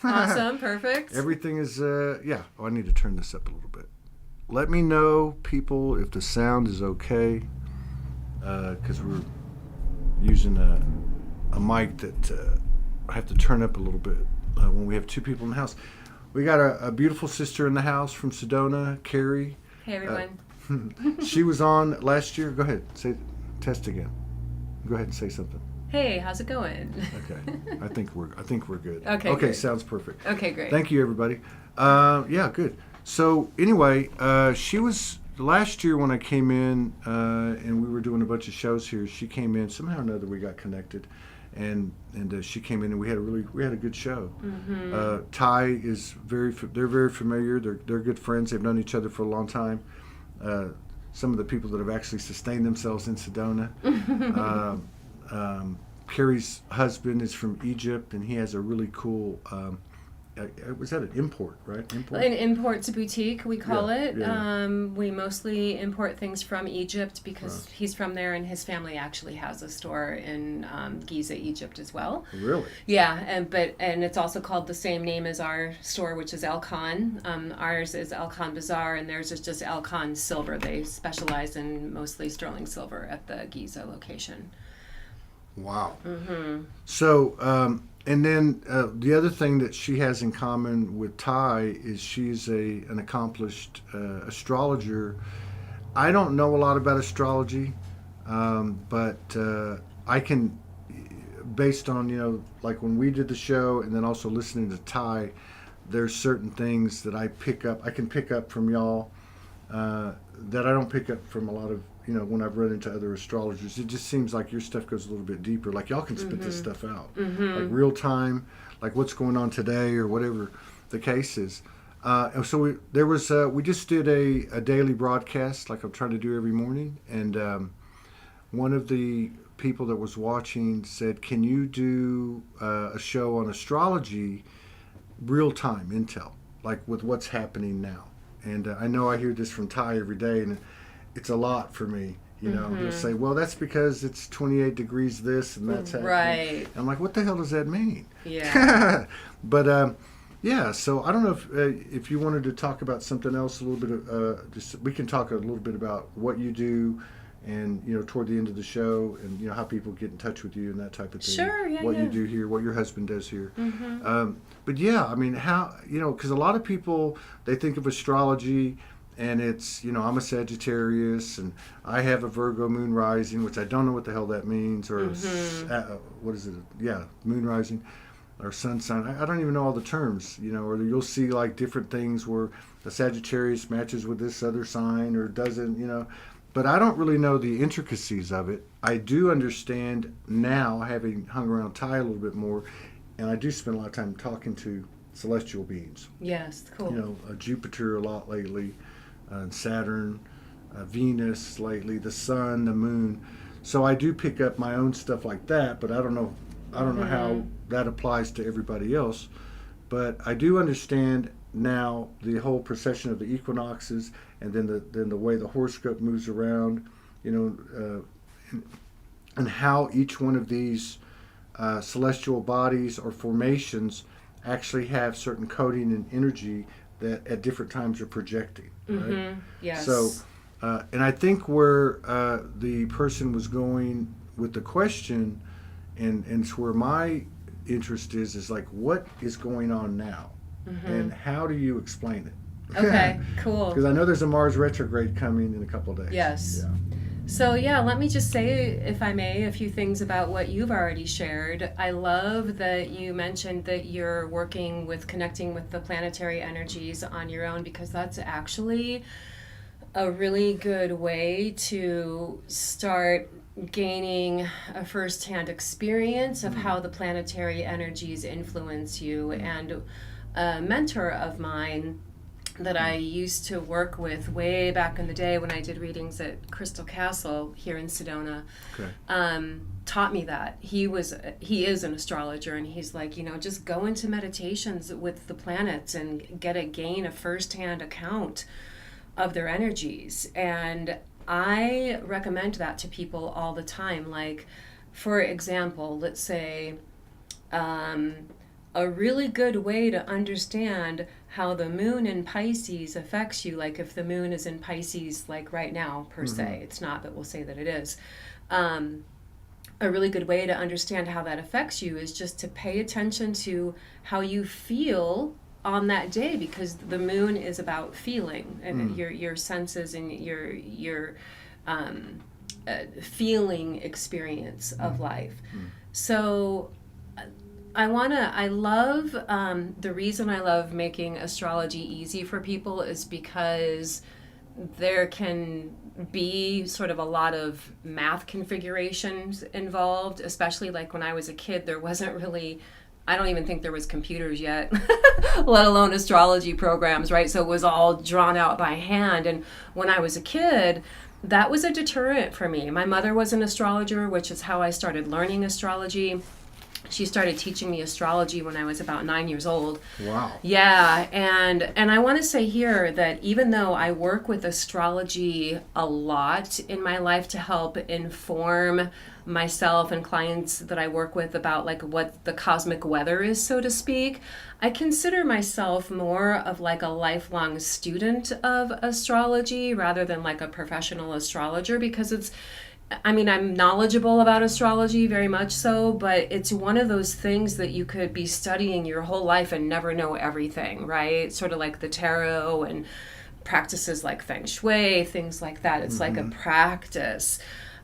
Awesome. Perfect. Everything is, yeah. Oh, I need to turn this up a little bit. Let me know, people, if the sound is okay, because we're using a mic that I have to turn up a little bit when we have two people in the house. We got a beautiful sister in the house from Sedona, Carrie. Hey, everyone. She was on last year. Go ahead, test again. Go ahead and say something. Hey, how's it going? Okay, I think we're good. Okay, good. Great. Sounds perfect. Okay, great. Thank you, everybody. Yeah, good. So anyway, she was last year when I came in, and we were doing a bunch of shows here. She came in somehow or another. We got connected, and she came in, and we had a good show. Mm-hmm. Ty is they're very familiar. They're good friends. They've known each other for a long time. Some of the people that have actually sustained themselves in Sedona. Carrie's husband is from Egypt, and he has a really cool. Was that an import, right? An import to boutique, we call it. Yeah. We mostly import things from Egypt because he's from there, and his family actually has a store in Giza, Egypt, as well. Really? Yeah, and it's also called the same name as our store, which is El Khan. Ours is El Khan Bazaar, and theirs is just El Khan Silver. They specialize in mostly sterling silver at the Giza location. Wow. Mm-hmm. So. And then the other thing that she has in common with Ty is she's an accomplished astrologer. I don't know a lot about astrology, but I can, based on, like when we did the show and then also listening to Ty, there's certain things that I can pick up from y'all that I don't pick up from a lot of, when I've run into other astrologers. It just seems like your stuff goes a little bit deeper. Like y'all can spit this stuff out, like real time, like what's going on today or whatever the case is. And so we just did a daily broadcast, like I'm trying to do every morning. And one of the people that was watching said, "Can you do a show on astrology, real time intel, like with what's happening now?" And I know I hear this from Ty every day, and it's a lot for me. He'll say, "Well, that's because it's 28 degrees this and that's happening." Right. I'm like, what the hell does that mean? Yeah. But yeah. So I don't know if you wanted to talk about something else a little bit. We can talk a little bit about what you do, and toward the end of the show, and how people get in touch with you and that type of thing. Sure. Yeah. What you do here, what your husband does here. Mm-hmm. But yeah, I mean, how because a lot of people, they think of astrology. And it's, I'm a Sagittarius, and I have a Virgo moon rising, which I don't know what the hell that means, or what is it? Yeah, moon rising, or sun sign. I don't even know all the terms, or you'll see like different things where the Sagittarius matches with this other sign or doesn't, But I don't really know the intricacies of it. I do understand now, having hung around Ty a little bit more, and I do spend a lot of time talking to celestial beings. Yes, cool. Jupiter a lot lately. Saturn, Venus lately, the sun, the moon. So I do pick up my own stuff like that, but I don't know how that applies to everybody else. But I do understand now the whole procession of the equinoxes, and then the way the horoscope moves around, and how each one of these celestial bodies or formations actually have certain coding and energy that at different times are projecting. Right? Yes. So, and I think where the person was going with the question, and it's where my interest is like, what is going on now, and how do you explain it? Okay, cool. Because I know there's a Mars retrograde coming in a couple of days. Yes. Yeah. So yeah, let me just say, if I may, a few things about what you've already shared. I love that you mentioned that you're working with connecting with the planetary energies on your own, because that's actually a really good way to start gaining a first-hand experience of how the planetary energies influence you. And a mentor of mine that I used to work with way back in the day when I did readings at Crystal Castle here in Sedona, taught me that. He is an astrologer, and he's like, just go into meditations with the planets and gain a first-hand account of their energies. And I recommend that to people all the time. Like, for example, let's say a really good way to understand how the moon in Pisces affects you, like if the moon is in Pisces, like right now, per se, it's not, but we'll say that it is. A really good way to understand how that affects you is just to pay attention to how you feel on that day, because the moon is about feeling and your senses and your feeling experience of life. So I love, the reason I love making astrology easy for people is because there can be sort of a lot of math configurations involved, especially like when I was a kid, there wasn't really, I don't even think there was computers yet, let alone astrology programs, right? So it was all drawn out by hand. And when I was a kid, that was a deterrent for me. My mother was an astrologer, which is how I started learning astrology. She started teaching me astrology when I was about 9 years old. Wow. Yeah, and I want to say here that even though I work with astrology a lot in my life to help inform myself and clients that I work with about like what the cosmic weather is, so to speak, I consider myself more of like a lifelong student of astrology rather than like a professional astrologer, because I'm knowledgeable about astrology, very much so, but it's one of those things that you could be studying your whole life and never know everything, right? Sort of like the tarot and practices like feng shui, things like that. It's like a practice.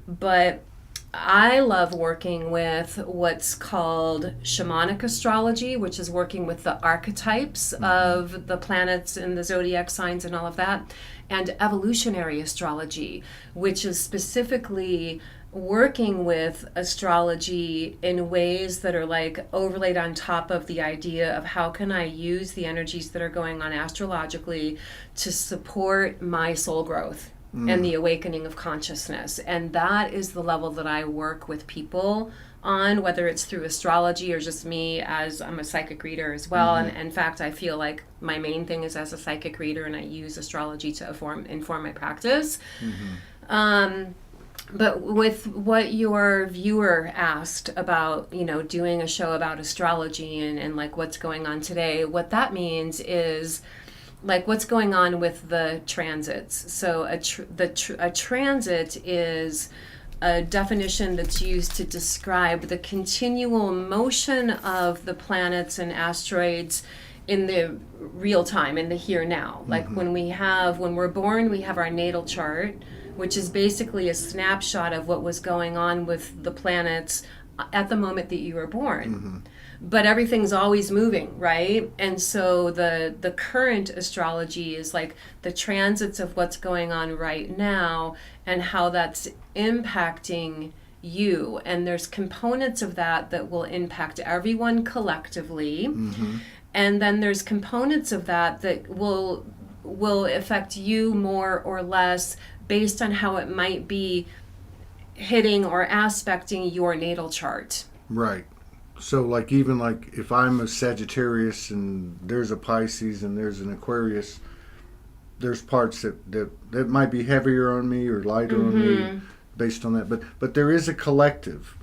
But I love working with what's called shamanic astrology, which is working with the archetypes of the planets and the zodiac signs and all of that, and evolutionary astrology, which is specifically working with astrology in ways that are like overlaid on top of the idea of how can I use the energies that are going on astrologically to support my soul growth and the awakening of consciousness. And that is the level that I work with people on, whether it's through astrology or just me as I'm a psychic reader as well. And in fact, I feel like my main thing is as a psychic reader, and I use astrology to inform my practice. But with what your viewer asked about, doing a show about astrology and like what's going on today, what that means is like what's going on with the transits. So a transit is a definition that's used to describe the continual motion of the planets and asteroids in the real time, in the here now. Like when we're born, we have our natal chart, which is basically a snapshot of what was going on with the planets at the moment that you were born. But everything's always moving, right? And so the current astrology is like the transits of what's going on right now and how that's impacting you. And there's components of that will impact everyone collectively. And then there's components of that will affect you more or less based on how it might be hitting or aspecting your natal chart. Right. So like even like if I'm a Sagittarius and there's a Pisces and there's an Aquarius, there's parts that might be heavier on me or lighter on me based on that. But there is a collective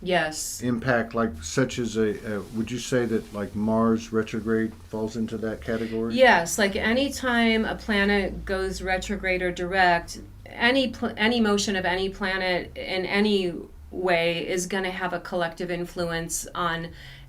impact, like such as would you say that like Mars retrograde falls into that category? Yes, like anytime a planet goes retrograde or direct, any motion of any planet in any way is going to have a collective influence on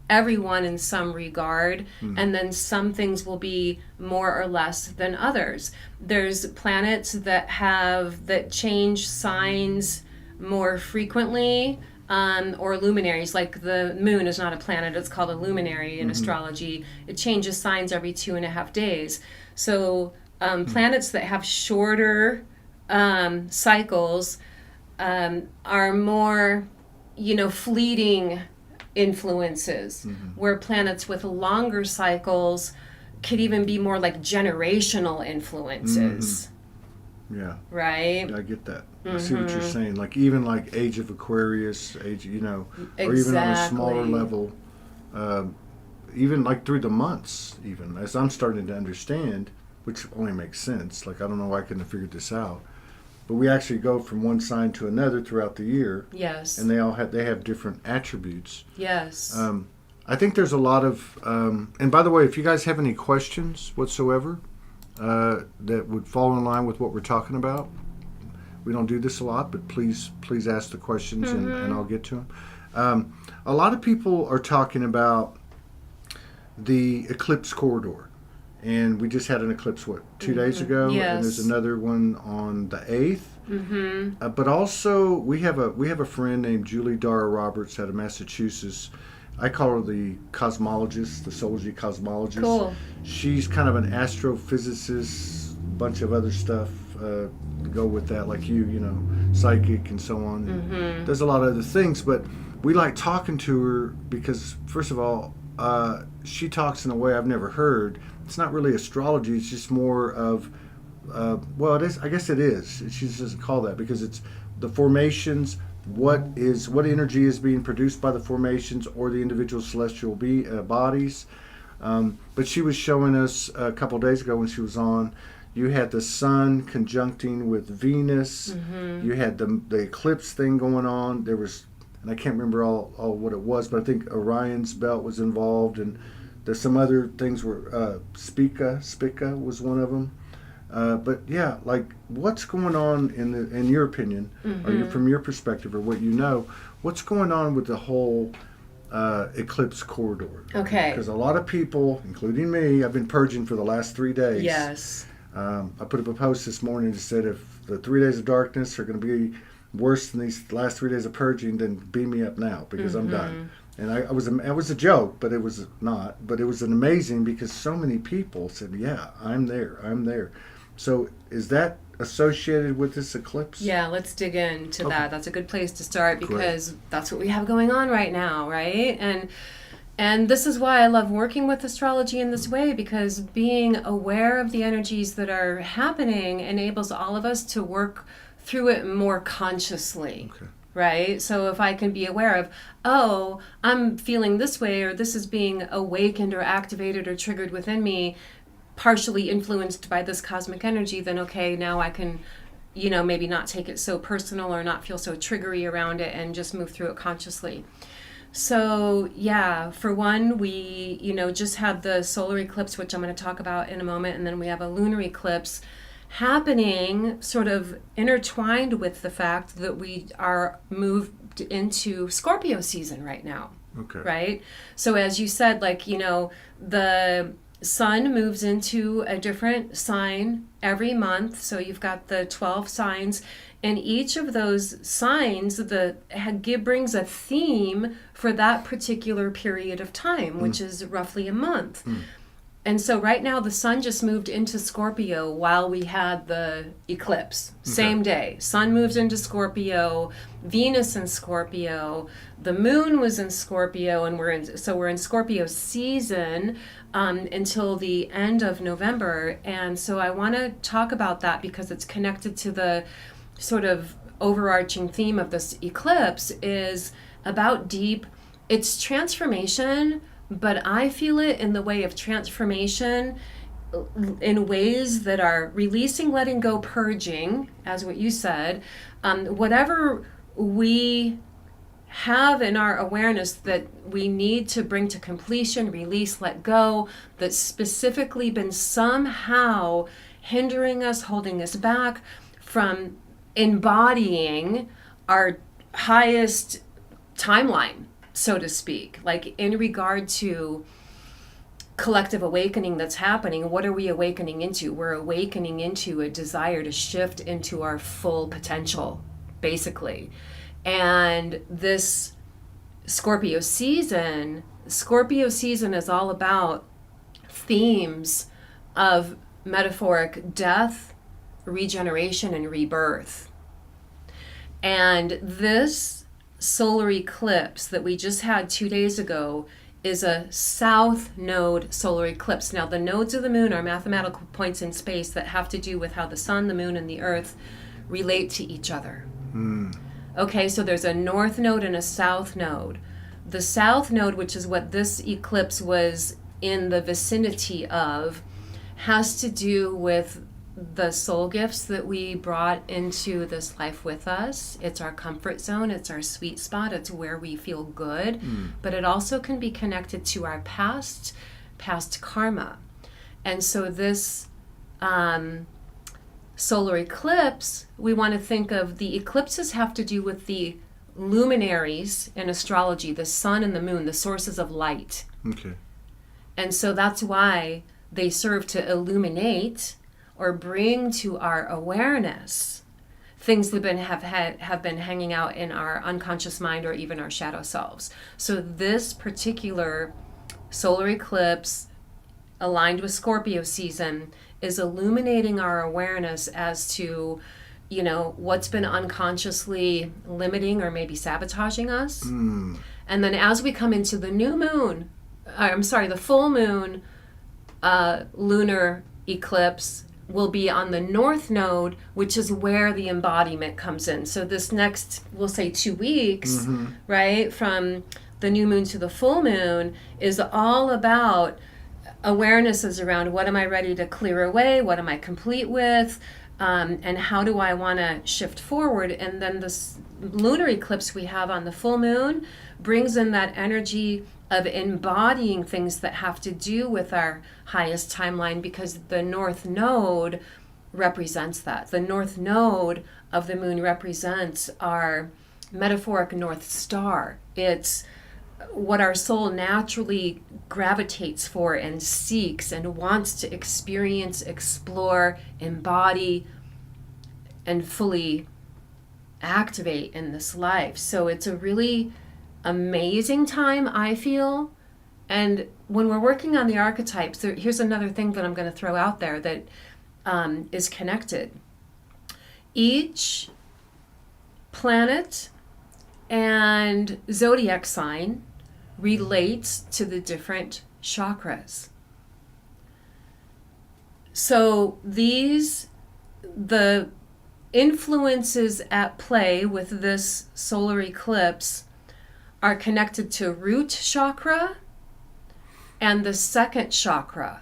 everyone in some regard, and then some things will be more or less than others. There's planets that change signs more frequently, or luminaries. Like the moon is not a planet, it's called a luminary in astrology. It changes signs every 2.5 days. So planets that have shorter cycles are more, fleeting influences, where planets with longer cycles could even be more like generational influences. Yeah. Right? I get that. I see what you're saying. Like even like Age of Aquarius, or even on a smaller level, even like through the months, even as I'm starting to understand, which only makes sense. Like I don't know why I couldn't have figured this out. But we actually go from one sign to another throughout the year. Yes. And they have different attributes. Yes. I think there's a lot of, and by the way, if you guys have any questions whatsoever that would fall in line with what we're talking about, we don't do this a lot, but please ask the questions and I'll get to them. A lot of people are talking about the eclipse corridor, and we just had an eclipse 2 days ago, Yes. and there's another one on the 8th. But also we have a friend named Julie Dara Roberts out of Massachusetts. I call her the cosmologist, the Soulogy cosmologist. Cool. She's kind of an astrophysicist, bunch of other stuff to go with that, like you know, psychic and so on. Does a lot of other things, but we like talking to her because, first of all, she talks in a way I've never heard. It's not really astrology. It's just more of, well, it is. I guess it is. She doesn't call that because it's the formations. What energy is being produced by the formations or the individual celestial bodies. But she was showing us a couple days ago when she was on. You had the sun conjuncting with Venus. You had the eclipse thing going on. There was, and I can't remember all what it was, but I think Orion's belt was involved, and there's some other things were Spica was one of them. But yeah, like what's going on in your opinion, or from your perspective, or what you know, what's going on with the whole eclipse corridor? Okay. Because a lot of people, including me, I've been purging for the last 3 days. Yes. I put up a post this morning that said if the 3 days of darkness are going to be worse than these last 3 days of purging, then beam me up now because I'm done. And it was a joke, but it was not. But it was an amazing because so many people said, "Yeah, I'm there." So is that associated with this eclipse? Yeah, let's dig into that. That's a good place to start because that's what we have going on right now, right? And this is why I love working with astrology in this way, because being aware of the energies that are happening enables all of us to work through it more consciously. Okay. Right? So if I can be aware of, oh, I'm feeling this way, or this is being awakened or activated or triggered within me, partially influenced by this cosmic energy, then okay, now I can, maybe not take it so personal or not feel so triggery around it and just move through it consciously. So yeah, for one, we, just had the solar eclipse, which I'm going to talk about in a moment, and then we have a lunar eclipse happening sort of intertwined with the fact that we are moved into Scorpio season right now. Okay. Right? So as you said, the sun moves into a different sign every month. So you've got the 12 signs, and each of those signs brings a theme for that particular period of time, which is roughly a month. And so right now the sun just moved into Scorpio while we had the eclipse. Same day. Sun moves into Scorpio, Venus in Scorpio, the moon was in Scorpio, and we're in Scorpio season until the end of November. And so I want to talk about that because it's connected to the sort of overarching theme of this eclipse is about it's transformation. But I feel it in the way of transformation in ways that are releasing, letting go, purging, as what you said. Whatever we have in our awareness that we need to bring to completion, release, let go, that's specifically been somehow hindering us, holding us back from embodying our highest timeline, so to speak, like in regard to collective awakening that's happening. What are we awakening into? We're awakening into a desire to shift into our full potential, basically. And this Scorpio season is all about themes of metaphoric death, regeneration, and rebirth. And this solar eclipse that we just had 2 days ago is a south node solar eclipse. Now, the nodes of the moon are mathematical points in space that have to do with how the sun, the moon, and the earth relate to each other. Okay, so there's a north node and a south node. The south node, which is what this eclipse was in the vicinity of, has to do with the soul gifts that we brought into this life with us. It's our comfort zone, it's our sweet spot, it's where we feel good, but it also can be connected to our past karma. And so this solar eclipse, we want to think of the eclipses have to do with the luminaries in astrology, the sun and the moon, the sources of light. Okay. And so that's why they serve to illuminate or bring to our awareness things that have been hanging out in our unconscious mind or even our shadow selves. So this particular solar eclipse aligned with Scorpio season is illuminating our awareness as to, you know, what's been unconsciously limiting or maybe sabotaging us. And then as we come into the the full moon lunar eclipse will be on the north node, which is where the embodiment comes in. So this next, we'll say 2 weeks, right, from the new moon to the full moon is all about awarenesses around what am I ready to clear away, what am I complete with, and how do I want to shift forward. And then this lunar eclipse we have on the full moon brings in that energy of embodying things that have to do with our highest timeline, because the north node represents that. The north node of the moon represents our metaphoric north star. It's what our soul naturally gravitates for and seeks and wants to experience, explore, embody, and fully activate in this life. So it's a really amazing time, I feel. And when we're working on the archetypes, here's another thing that I'm going to throw out there that is connected. Each planet and zodiac sign relates to the different chakras. So the influences at play with this solar eclipse are connected to root chakra and the second chakra.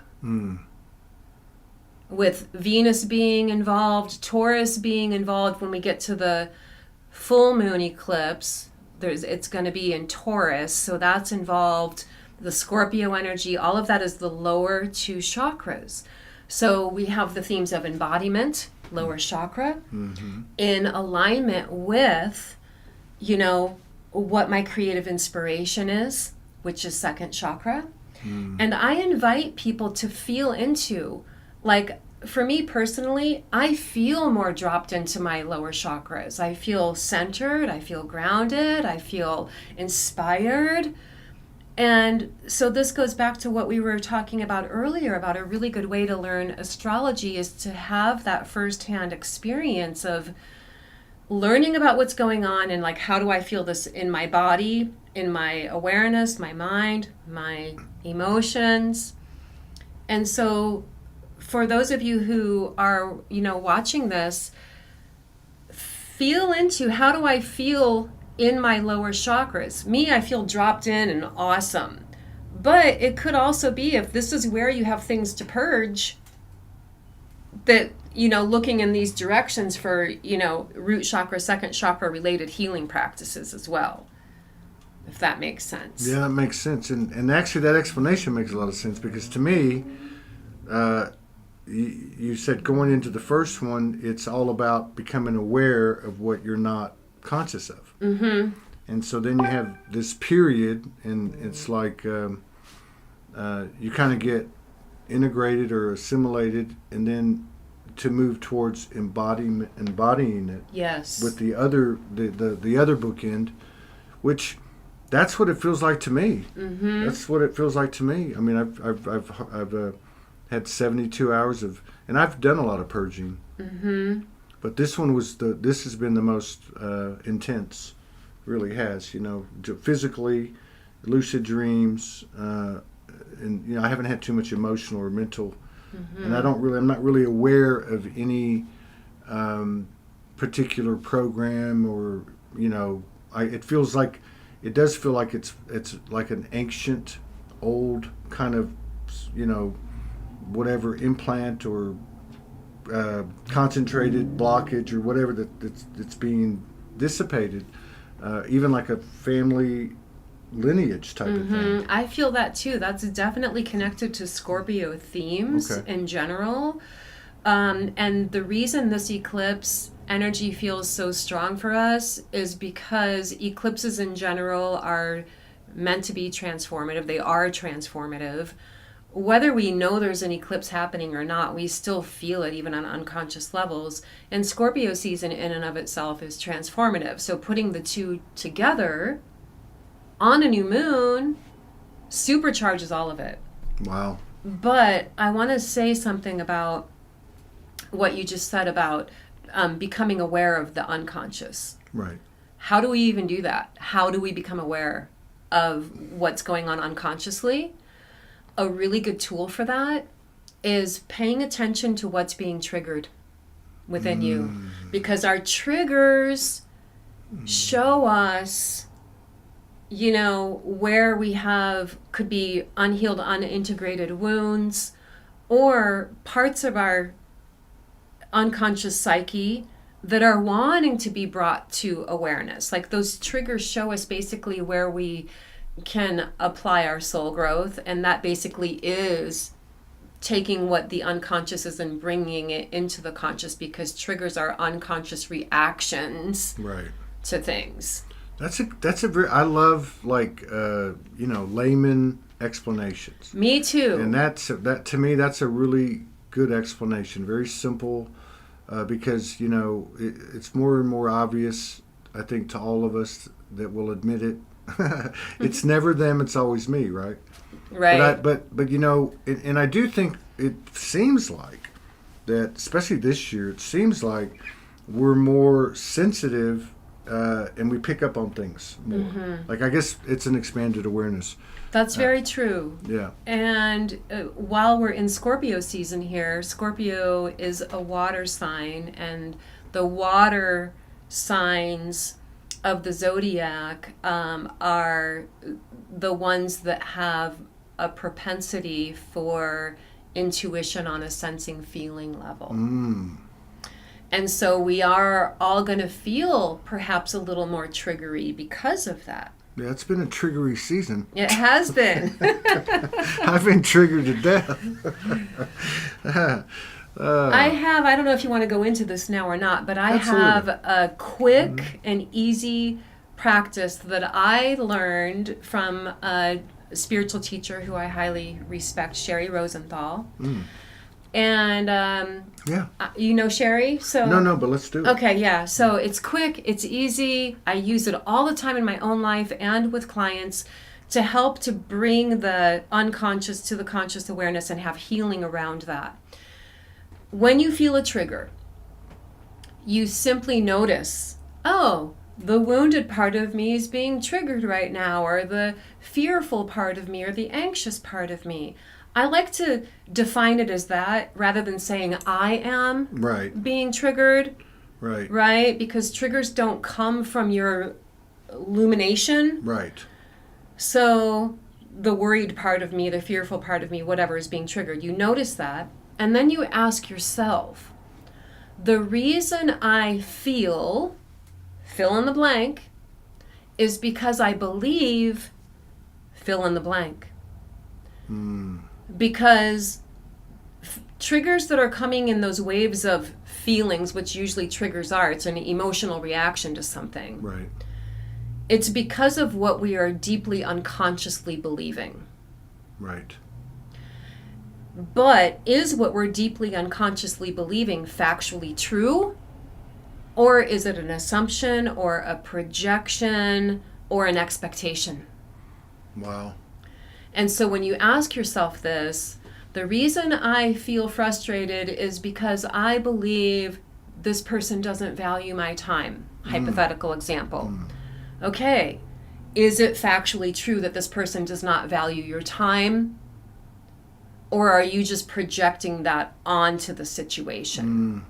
With Venus being involved, Taurus being involved. When we get to the full moon eclipse, it's going to be in Taurus, so that's involved. The Scorpio energy, all of that is the lower 2 chakras. So we have the themes of embodiment, lower chakra, in alignment with, you know, what my creative inspiration is, which is second chakra. And I invite people to feel into, like, for me personally, I feel more dropped into my lower chakras. I feel centered, I feel grounded, I feel inspired. And so this goes back to what we were talking about earlier about a really good way to learn astrology is to have that firsthand experience of learning about what's going on and, like, how do I feel this in my body, in my awareness, my mind, my emotions. And so for those of you who are, you know, watching this, feel into how do I feel in my lower chakras. Me, I feel dropped in and awesome. But it could also be, if this is where you have things to purge, that, you know, looking in these directions for, you know, root chakra, second chakra related healing practices as well, if that makes sense. Yeah, that makes sense. And actually that explanation makes a lot of sense, because to me, you said going into the first one, it's all about becoming aware of what you're not conscious of. And so then you have this period, and it's like you kind of get integrated or assimilated, and then to move towards embodying it. Yes. With the other bookend, which that's what it feels like to me. That's what it feels like to me. I mean, I've had 72 hours of, and I've done a lot of purging. But this one this has been the most intense. Really has, you know, physically, lucid dreams, and you know, I haven't had too much emotional or mental, and I'm not really aware of any particular program, or, you know, it does feel like it's like an ancient, old kind of, you know, whatever implant or concentrated blockage or whatever that's being dissipated, even like a family lineage type of thing. I feel that too. That's definitely connected to Scorpio themes in general. And the reason this eclipse energy feels so strong for us is because eclipses in general are meant to be transformative. They are transformative. Whether we know there's an eclipse happening or not, we still feel it even on unconscious levels. And Scorpio season in and of itself is transformative. So putting the two together on a new moon supercharges all of it. Wow. But I want to say something about what you just said about becoming aware of the unconscious. Right. How do we even do that? How do we become aware of what's going on unconsciously? A really good tool for that is paying attention to what's being triggered within you. Because our triggers show us, you know, where we could be unhealed, unintegrated wounds, or parts of our unconscious psyche that are wanting to be brought to awareness. Like those triggers show us basically where we can apply our soul growth, and that basically is taking what the unconscious is and bringing it into the conscious, because triggers are unconscious reactions to things. That's a very, I love layman explanations. Me too. And that to me, that's a really good explanation. Very simple, because it's more and more obvious, I think, to all of us that will admit it. It's never them, it's always me, right? Right. But and I do think it seems like that, especially this year, it seems like we're more sensitive, and we pick up on things more. Like, I guess it's an expanded awareness. That's very true. Yeah. And while we're in Scorpio season here, Scorpio is a water sign, and the water signs of the zodiac are the ones that have a propensity for intuition on a sensing feeling level. And so we are all going to feel perhaps a little more triggery because of that. Yeah, it's been a triggery season. It has been. I've been triggered to death. I don't know if you want to go into this now or not, but I have a quick and easy practice that I learned from a spiritual teacher who I highly respect, Sherry Rosenthal. And you know Sherry? So No, but let's do it. Okay, yeah. So it's quick, it's easy. I use it all the time in my own life and with clients to help to bring the unconscious to the conscious awareness and have healing around that. When you feel a trigger, you simply notice, oh, the wounded part of me is being triggered right now, or the fearful part of me, or the anxious part of me. I like to define it as that rather than saying I am being triggered. Right? Because triggers don't come from your illumination. Right. So the worried part of me, the fearful part of me, whatever is being triggered, you notice that. And then you ask yourself, the reason I feel, fill in the blank, is because I believe, fill in the blank. Because triggers that are coming in those waves of feelings, which usually triggers are, it's an emotional reaction to something. Right. It's because of what we are deeply unconsciously believing. Right. But is what we're deeply unconsciously believing factually true? Or is it an assumption or a projection or an expectation? Wow. And so when you ask yourself this, the reason I feel frustrated is because I believe this person doesn't value my time. Hypothetical example. Okay, is it factually true that this person does not value your time? Or are you just projecting that onto the situation?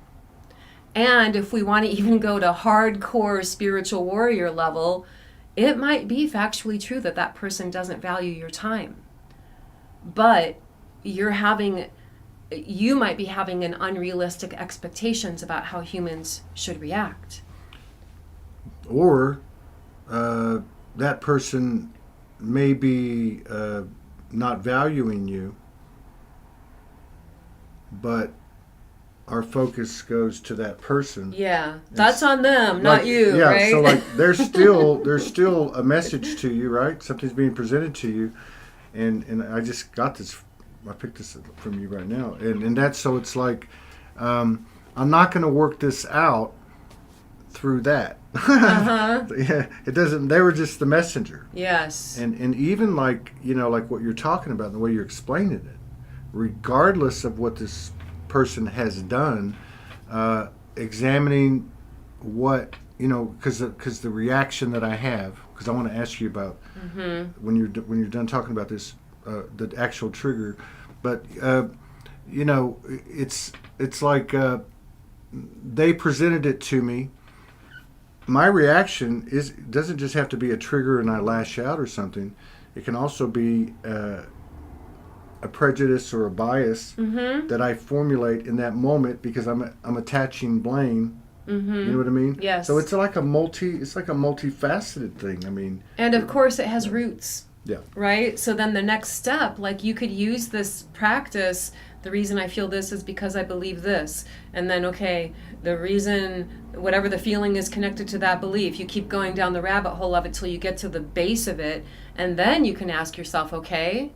And if we want to even go to hardcore spiritual warrior level, it might be factually true that that person doesn't value your time. But you're having you might be having an unrealistic expectations about how humans should react. Or that person may be not valuing you, but our focus goes to that person. Yeah, that's on them, not you, yeah, right? so like there's still a message to you, right? Something's being presented to you, and I just got this. I picked this from you right now, and that's so it's like I'm not going to work this out through that. Yeah, it doesn't. They were just the messenger. Yes. And even like like what you're talking about and the way you're explaining it, regardless of what this person has done, examining what because the reaction that I have, because I want to ask you about when you're done talking about this, the actual trigger, but it's like they presented it to me. My reaction doesn't just have to be a trigger and I lash out or something. It can also be a prejudice or a bias that I formulate in that moment because I'm attaching blame. You know what I mean? Yes. So it's like a multifaceted thing. I mean, and of course it has roots. Yeah. Right? So then the next step, like you could use this practice, the reason I feel this is because I believe this. And then, okay, the reason, whatever the feeling is connected to that belief, you keep going down the rabbit hole of it till you get to the base of it. And then you can ask yourself, okay,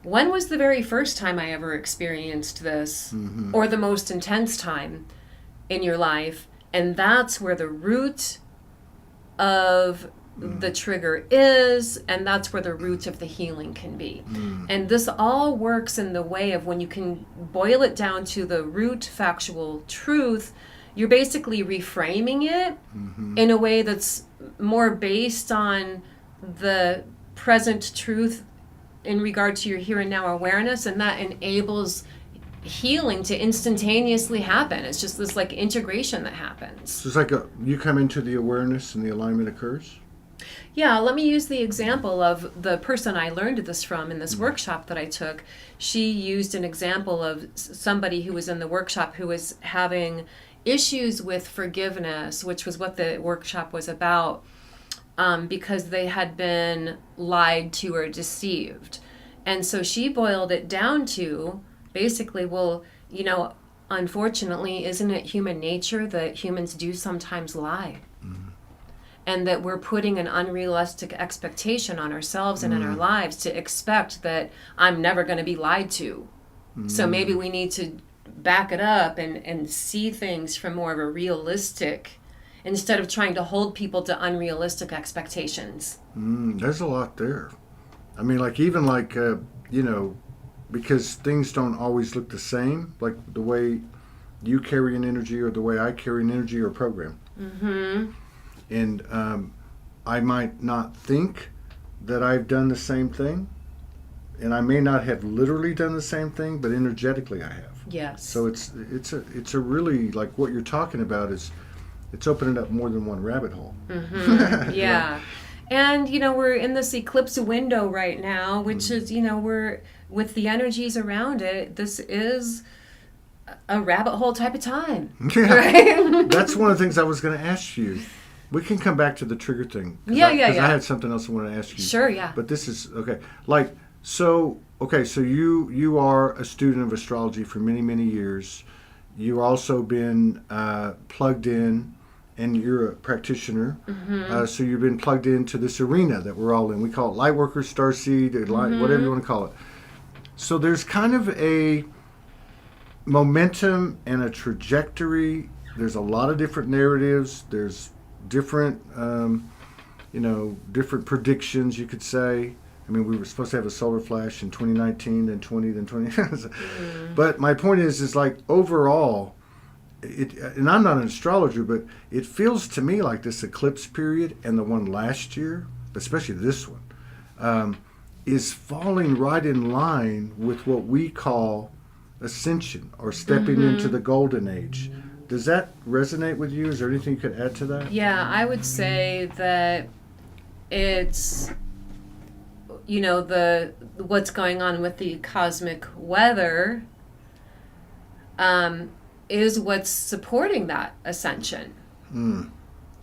when was the very first time I ever experienced this? Or the most intense time in your life? And that's where the root of the trigger is, and that's where the root of the healing can be. And this all works in the way of when you can boil it down to the root factual truth, you're basically reframing it in a way that's more based on the present truth in regard to your here and now awareness, and that enables healing to instantaneously happen. It's just this like integration that happens. So it's like you come into the awareness and the alignment occurs? Yeah, let me use the example of the person I learned this from in this workshop that I took. She used an example of somebody who was in the workshop who was having issues with forgiveness, which was what the workshop was about, because they had been lied to or deceived. And so she boiled it down to basically, well, unfortunately, isn't it human nature that humans do sometimes lie? And that we're putting an unrealistic expectation on ourselves and in our lives to expect that I'm never going to be lied to. So maybe we need to back it up and see things from more of a realistic, instead of trying to hold people to unrealistic expectations. There's a lot there. I mean, because things don't always look the same, like the way you carry an energy or the way I carry an energy or program. And I might not think that I've done the same thing, and I may not have literally done the same thing, but energetically I have. Yes. So it's a really, like what you're talking about is, it's opening up more than one rabbit hole. Yeah. And, we're in this eclipse window right now, which is, we're, with the energies around it, this is a rabbit hole type of time. Yeah. Right? That's one of the things I was going to ask you. We can come back to the trigger thing. Yeah. Because I had something else I want to ask you. Sure, yeah. But this is, okay. So you are a student of astrology for many, many years. You've also been plugged in, and you're a practitioner. So you've been plugged into this arena that we're all in. We call it Lightworkers, Starseed, whatever you want to call it. So there's kind of a momentum and a trajectory. There's a lot of different narratives. There's different, different predictions, you could say. I mean, we were supposed to have a solar flash in 2019, then 20, then 20. But my point is like overall, and I'm not an astrologer, but it feels to me like this eclipse period and the one last year, especially this one, is falling right in line with what we call ascension or stepping into the golden age. Does that resonate with you? Is there anything you could add to that? Yeah, I would say that it's, what's going on with the cosmic weather is what's supporting that ascension.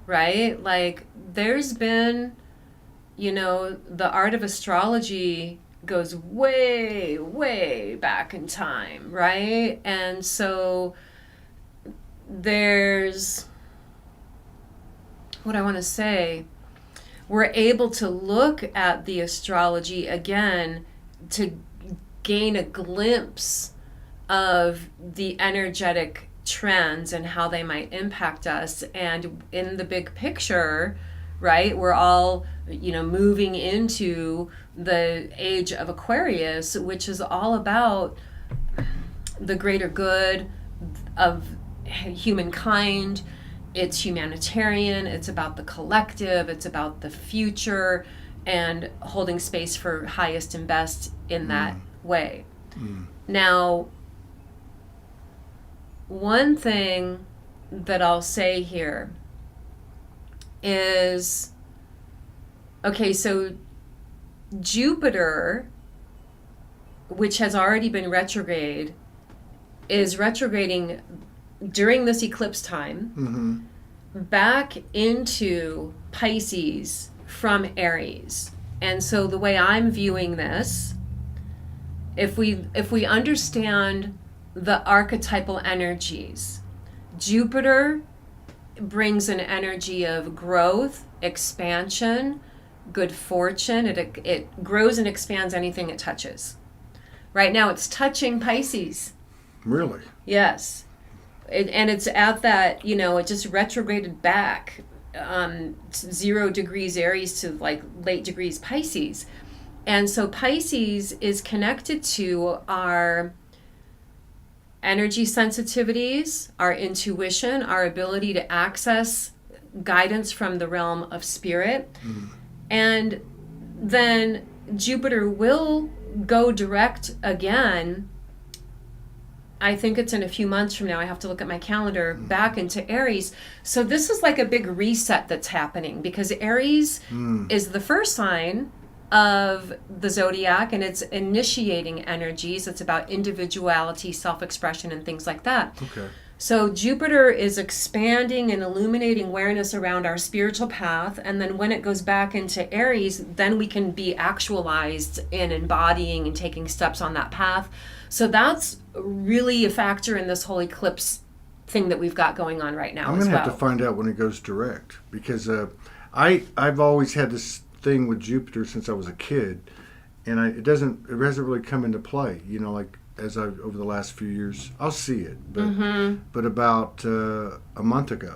Right? Like, there's been, the art of astrology goes way, way back in time, right? And so there's, what I want to say, we're able to look at the astrology again to gain a glimpse of the energetic trends and how they might impact us. And in the big picture, right, we're all, moving into the age of Aquarius, which is all about the greater good of humankind. It's humanitarian, it's about the collective, it's about the future, and holding space for highest and best in that way. Now, one thing that I'll say here is, okay, so Jupiter, which has already been retrograde, is retrograding during this eclipse time back into Pisces from Aries. And so the way I'm viewing this, if we understand the archetypal energies, Jupiter brings an energy of growth, expansion, good fortune. It grows and expands anything it touches. Right now it's touching Pisces. Really? Yes. And it's at that, it just retrograded back 0 degrees Aries to like late degrees Pisces. And so Pisces is connected to our energy sensitivities, our intuition, our ability to access guidance from the realm of spirit. And then Jupiter will go direct again. I think it's in a few months from now. I have to look at my calendar, back into Aries. So this is like a big reset that's happening, because Aries is the first sign of the zodiac, and it's initiating energies. It's about individuality, self-expression, and things like that. Okay. So Jupiter is expanding and illuminating awareness around our spiritual path, and then when it goes back into Aries, then we can be actualized in embodying and taking steps on that path. So that's really a factor in this whole eclipse thing that we've got going on right now. I'm going to have to find out when it goes direct, because I've always had this thing with Jupiter since I was a kid, and it hasn't really come into play. Like over the last few years, I'll see it. But about a month ago,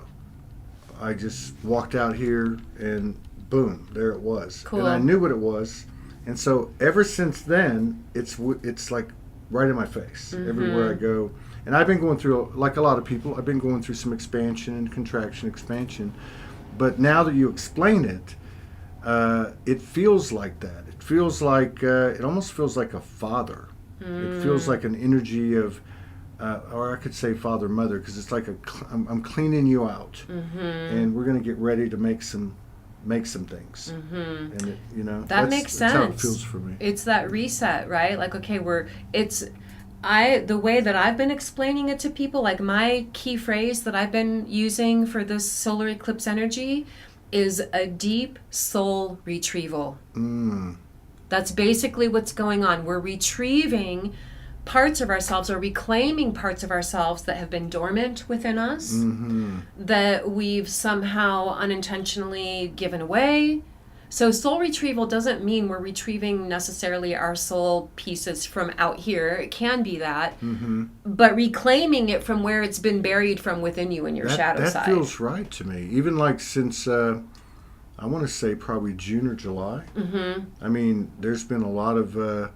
I just walked out here and boom, there it was. Cool. And I knew what it was, and so ever since then, it's like right in my face everywhere I go. And I've been going through, like a lot of people, I've been going through some expansion and contraction, expansion. But now that you explain it, it feels like that. It feels like, it almost feels like a father. It feels like an energy of, or I could say father, mother, because it's like I'm cleaning you out, and we're going to get ready to make some things. And that makes sense. That's how it feels for me. It's that reset, right? Like, okay, the way that I've been explaining it to people, like my key phrase that I've been using for this solar eclipse energy is a deep soul retrieval. That's basically what's going on. We're retrieving parts of ourselves, or reclaiming parts of ourselves that have been dormant within us, that we've somehow unintentionally given away. So soul retrieval doesn't mean we're retrieving necessarily our soul pieces from out here. It can be that, but reclaiming it from where it's been buried from within you in your shadow side. That feels right to me. Even like since, I want to say probably June or July. I mean, there's been a lot of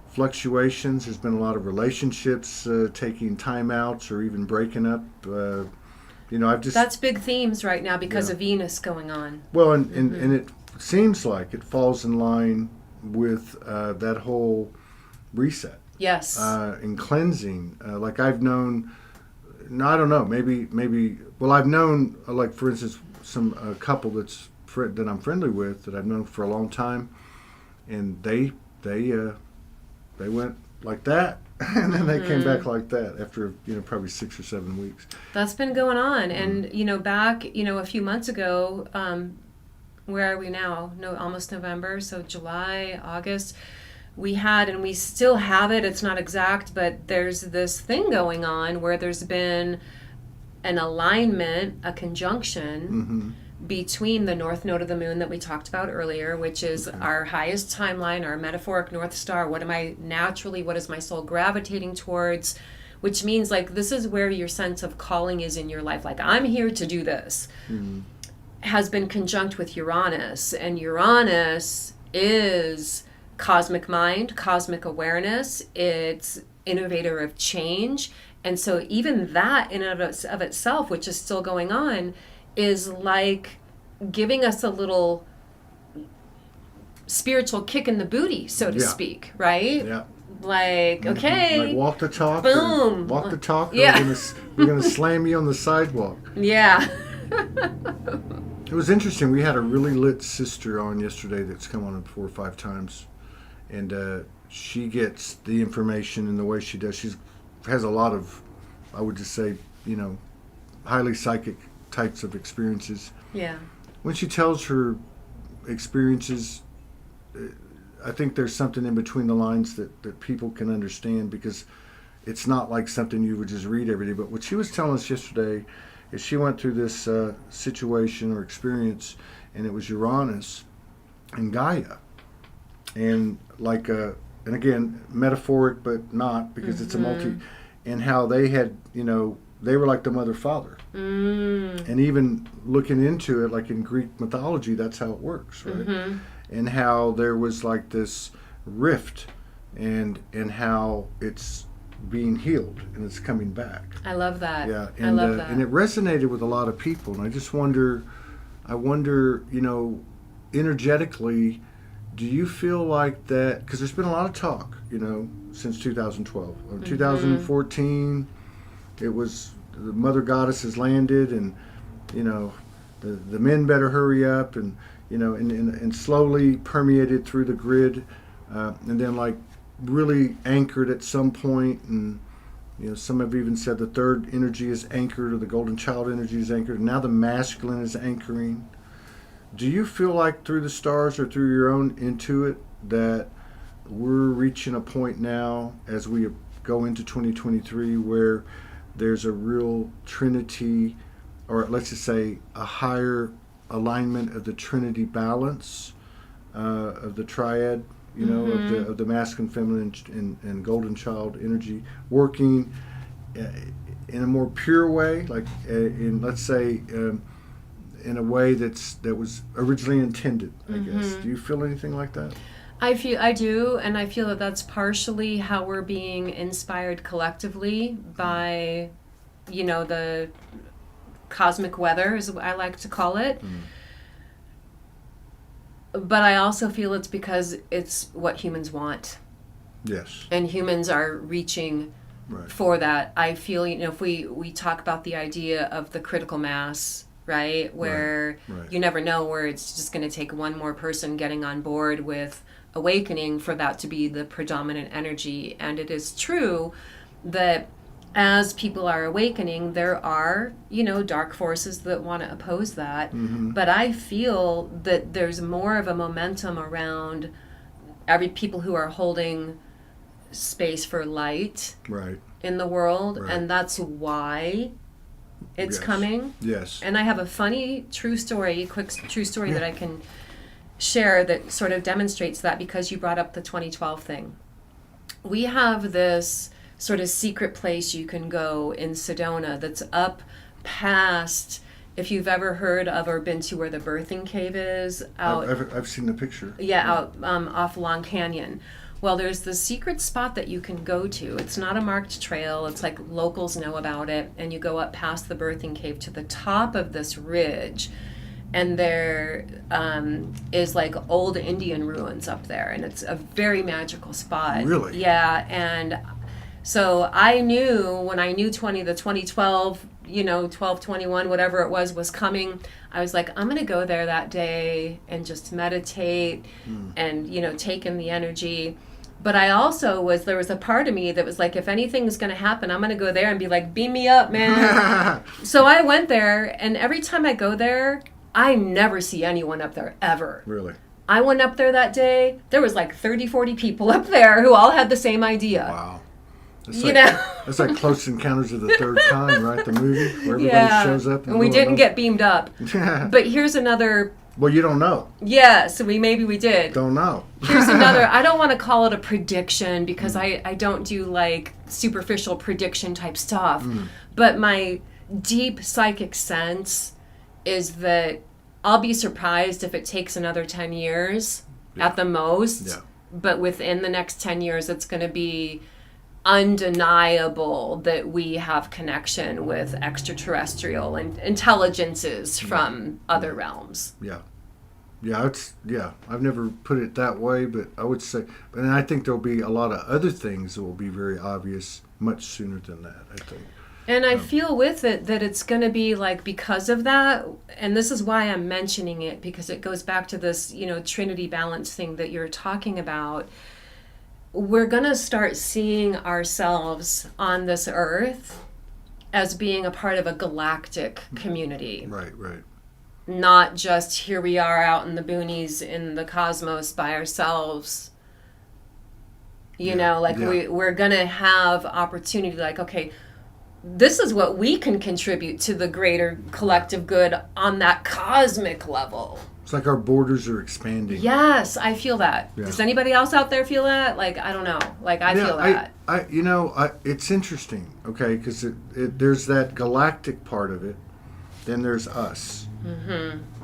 fluctuations. There's been a lot of relationships taking time outs or even breaking up. That's big themes right now because of Venus going on. Well, and it seems like it falls in line with that whole reset. Yes. And cleansing. Like I've known, I don't know, maybe. Well, I've known, like for instance, a couple that I'm friendly with that I've known for a long time, and they went like that. And then they came back like that after, probably 6 or 7 weeks. That's been going on. And, back, a few months ago, where are we now? No, almost November. So July, August, we had, and we still have it. It's not exact, but there's this thing going on where there's been an alignment, a conjunction between the north node of the moon that we talked about earlier, which is our highest timeline, our metaphoric North Star. What is my soul gravitating towards? Which means like this is where your sense of calling is in your life. Like I'm here to do this. Has been conjunct with Uranus, and Uranus is cosmic mind, cosmic awareness. It's innovator of change. And so even that in and of itself, which is still going on, is like giving us a little spiritual kick in the booty, so to speak, right? Yeah. Like, okay. Like walk the talk. Boom. Walk the talk. Yeah. We're gonna slam you on the sidewalk. Yeah. It was interesting. We had a really lit sister on yesterday that's come on 4 or 5 times. And she gets the information in the way she does. She has a lot of, I would just say, highly psychic types of experiences. Yeah. When she tells her experiences, I think there's something in between the lines that people can understand, because it's not like something you would just read every day. But what she was telling us yesterday is she went through this situation or experience, and it was Uranus and Gaia. And like, and again, metaphoric, but not, because it's a multi, and how they had, they were like the mother father. And even looking into it, like in Greek mythology, that's how it works, right? And how there was like this rift, and how it's being healed and it's coming back. I love that. Yeah, I love that. And it resonated with a lot of people. And I just wonder, energetically, do you feel like that? Because there's been a lot of talk, since 2012. 2014, it was the Mother Goddess has landed, and the men better hurry up, and and slowly permeated through the grid, and then like really anchored at some point, and some have even said the third energy is anchored, or the golden child energy is anchored, and now the masculine is anchoring. Do you feel like through the stars or through your own intuit that we're reaching a point now as we go into 2023 where there's a real trinity, or let's just say a higher alignment of the trinity balance, of the triad, of the masculine, feminine, and golden child energy working in a more pure way, like in, let's say, in a way that was originally intended, I guess. Do you feel anything like that? I do, and I feel that that's partially how we're being inspired collectively by, the cosmic weather, as I like to call it. But I also feel it's because it's what humans want. Yes. And humans are reaching for that. I feel, if we talk about the idea of the critical mass, right, where you never know, where it's just going to take one more person getting on board with awakening for that to be the predominant energy. And it is true that as people are awakening, there are, dark forces that want to oppose that. But I feel that there's more of a momentum around people who are holding space for light in the world. And that's why it's coming. Yes. And I have a quick true story that I can share that sort of demonstrates that, because you brought up the 2012 thing. We have this sort of secret place you can go in Sedona that's up past, if you've ever heard of or been to where the birthing cave is. I've seen the picture. Yeah, out off Long Canyon. Well, there's the secret spot that you can go to. It's not a marked trail. It's like locals know about it. And you go up past the birthing cave to the top of this ridge. And there is like old Indian ruins up there. And it's a very magical spot. Really? Yeah. And so I knew when I knew the 2012, 1221, whatever it was coming, I was like, I'm going to go there that day and just meditate and, take in the energy. But I also there was a part of me that was like, if anything's going to happen, I'm going to go there and be like, beam me up, man. So I went there, and every time I go there, I never see anyone up there, ever. Really? I went up there that day, there was like 30, 40 people up there who all had the same idea. Wow. It's You know? It's like Close Encounters of the Third Kind, right? The movie where everybody shows up. And we didn't get beamed up. But here's another... Well, you don't know. Yeah, so maybe we did. Don't know. Here's another... I don't want to call it a prediction because I don't do like superficial prediction type stuff. But my deep psychic sense is that I'll be surprised if it takes another 10 years at the most. Yeah. But within the next 10 years, it's going to be undeniable that we have connection with extraterrestrial and intelligences from other realms. Yeah. I've never put it that way, but I would say, and I think there'll be a lot of other things that will be very obvious much sooner than that, I think. And I feel with it that it's going to be like, because of that, and this is why I'm mentioning it, because it goes back to this, Trinity balance thing that you're talking about. We're going to start seeing ourselves on this earth as being a part of a galactic community. Right. Not just here we are out in the boonies in the cosmos by ourselves. We're going to have opportunity like, okay, this is what we can contribute to the greater collective good on that cosmic level. It's like our borders are expanding. Yes, I feel that. Yeah. Does anybody else out there feel that? Like, I don't know. Like, I feel that. It's interesting, okay, because there's that galactic part of it. Then there's us,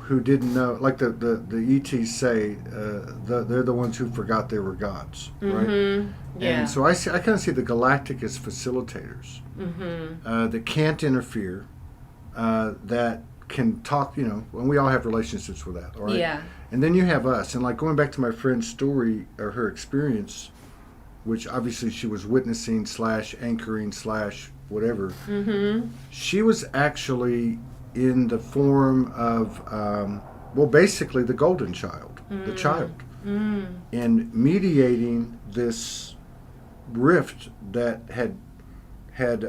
who didn't know. Like the ETs say, they're the ones who forgot they were gods, right? Yeah. And so I kind of see the galactic as facilitators that can't interfere, that can talk, and we all have relationships with that, all right? Yeah. And then you have us, and like going back to my friend's story or her experience, which obviously she was witnessing / anchoring / whatever. She was actually in the form of, basically the golden child, the child, and mediating this rift that had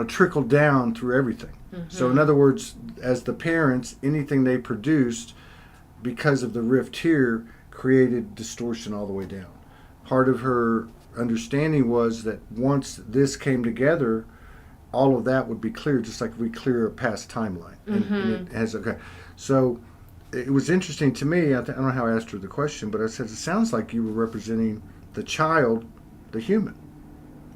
trickled down through everything. So in other words, as the parents, anything they produced because of the rift here created distortion all the way down. Part of her understanding was that once this came together, all of that would be clear, just like we clear a past timeline. And it has, okay. So it was interesting to me, I don't know how I asked her the question, but I said, it sounds like you were representing the child, the human.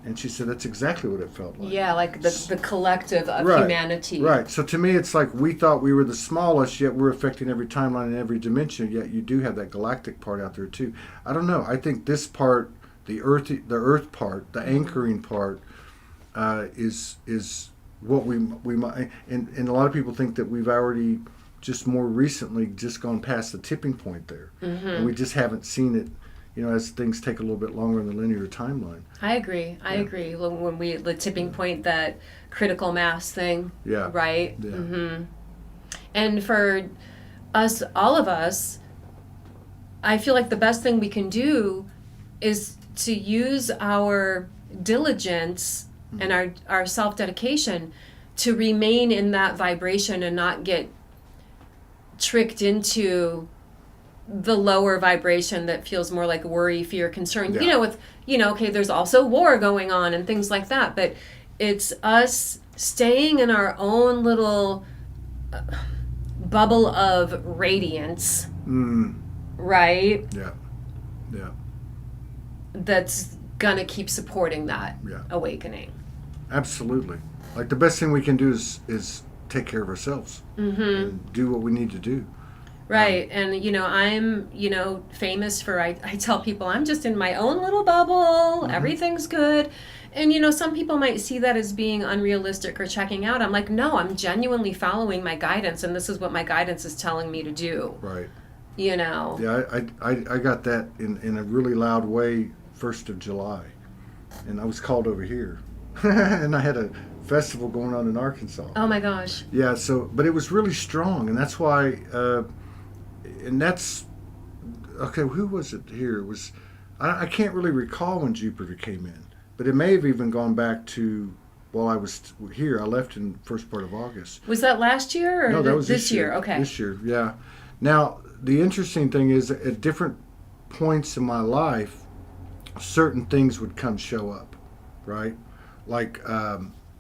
And she said, that's exactly what it felt like. Yeah, like the collective of humanity. Right. So to me, it's like we thought we were the smallest, yet we're affecting every timeline and every dimension, yet you do have that galactic part out there too. I don't know. I think this part, the earth part, the anchoring part, is what we might, and a lot of people think that we've already just more recently just gone past the tipping point there. And we just haven't seen it, as things take a little bit longer in the linear timeline. I agree. When the tipping point, that critical mass thing. Yeah. Right? Yeah. And for us, all of us, I feel like the best thing we can do is to use our diligence and our self-dedication to remain in that vibration and not get tricked into the lower vibration that feels more like worry, fear, concern. Yeah. Okay, there's also war going on and things like that, but it's us staying in our own little bubble of radiance, right? Yeah. That's gonna keep supporting that Yeah. awakening. Absolutely. Like the best thing we can do is take care of ourselves and do what we need to do. Right. And, I'm, famous for, I tell people I'm just in my own little bubble. Everything's good. And, some people might see that as being unrealistic or checking out. I'm like, no, I'm genuinely following my guidance. And this is what my guidance is telling me to do. Right. Yeah, I got that in a really loud way 1st of July. And I was called over here. And I had a festival going on in Arkansas. Oh, my gosh. Yeah, but it was really strong. And that's why... and that's, okay, who was it here? It was I can't really recall when Jupiter came in, but it may have even gone back to while I was here. I left in the first part of August. Was that last year or No, that was this year? Okay. This year, yeah. Now, the interesting thing is at different points in my life, certain things would show up, right? Like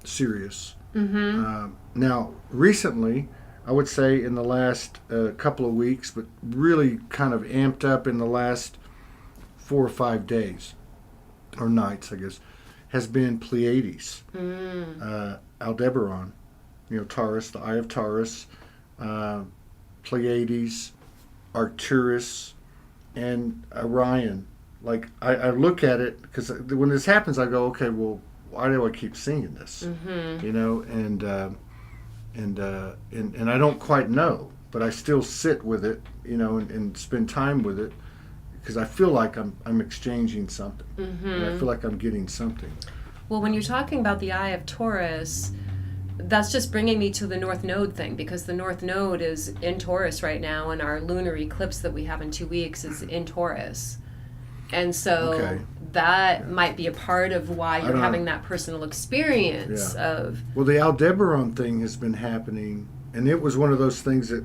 Sirius. Now, recently, I would say in the last couple of weeks, but really kind of amped up in the last 4 or 5 days, or nights, I guess, has been Pleiades, Aldebaran, Taurus, the Eye of Taurus, Pleiades, Arcturus, and Orion. Like, I look at it, because when this happens, I go, okay, well, why do I keep seeing this? And I don't quite know, but I still sit with it, and spend time with it, because I feel like I'm exchanging something, and I feel like I'm getting something. Well, when you're talking about the Eye of Taurus, that's just bringing me to the North Node thing, because the North Node is in Taurus right now, and our lunar eclipse that we have in 2 weeks is in Taurus. And so that might be a part of why you're having that personal experience of... Well, the Aldebaran thing has been happening, and it was one of those things that,